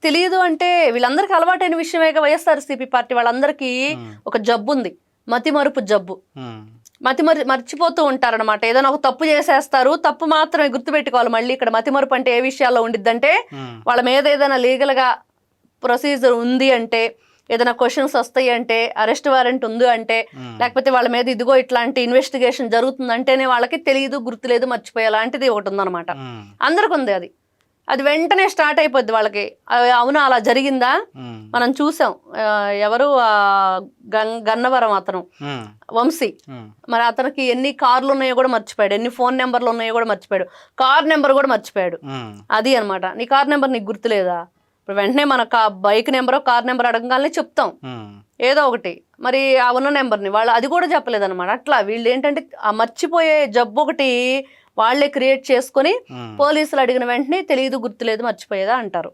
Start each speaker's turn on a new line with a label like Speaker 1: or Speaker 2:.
Speaker 1: తెలియదు అంటే వీళ్ళందరికీ అలవాటైన విషయమే. వైఎస్ఆర్సీపీ పార్టీ వాళ్ళందరికీ ఒక జబ్బు ఉంది, మతిమరుపు జబ్బు. మర్చిపోతూ ఉంటారనమాట. ఏదైనా ఒక తప్పు చేసేస్తారు, తప్పు మాత్రమే గుర్తుపెట్టుకోవాలి. మళ్ళీ ఇక్కడ మతిమరుపు అంటే ఏ విషయాల్లో ఉండిద్దంటే, వాళ్ళ మీద ఏదైనా లీగల్ గా ప్రొసీజర్ ఉంది అంటే, ఏదైనా క్వశ్చన్స్ వస్తాయి అంటే, అరెస్ట్ వారెంట్ ఉంది అంటే, లేకపోతే వాళ్ళ మీద ఇదిగో ఇట్లాంటి ఇన్వెస్టిగేషన్ జరుగుతుందంటేనే వాళ్ళకి తెలియదు, గుర్తులేదు, మర్చిపోయే లాంటిది ఒకటి ఉందన్నమాట. అందరికి ఉంది అది. అది వెంటనే స్టార్ట్ అయిపోద్ది వాళ్ళకి. అవునా అలా జరిగిందా, మనం చూసాం. ఎవరు గన్నవరం అతను వంశీ, మరి అతనికి ఎన్ని కార్లు ఉన్నాయో కూడా మర్చిపోయాడు, ఎన్ని ఫోన్ నెంబర్లు ఉన్నాయో కూడా మర్చిపోయాడు, కార్ నెంబర్ కూడా మర్చిపోయాడు. అది అనమాట. నీ కార్ నెంబర్ నీకు గుర్తులేదా? ఇప్పుడు వెంటనే మన బైక్ నెంబరో కార్ నెంబర్ అడగగానే చెప్తాం ఏదో ఒకటి. మరి ఆ ఉన్న నెంబర్ని వాళ్ళు అది కూడా చెప్పలేదన్నమాట. అట్లా వీళ్ళు ఏంటంటే ఆ మర్చిపోయే జబ్బు ఒకటి వాళ్లే క్రియేట్ చేసుకుని పోలీసులు అడిగిన వెంటనే తెలియదు, గుర్తులేదు, మర్చిపోయేదా అంటారు.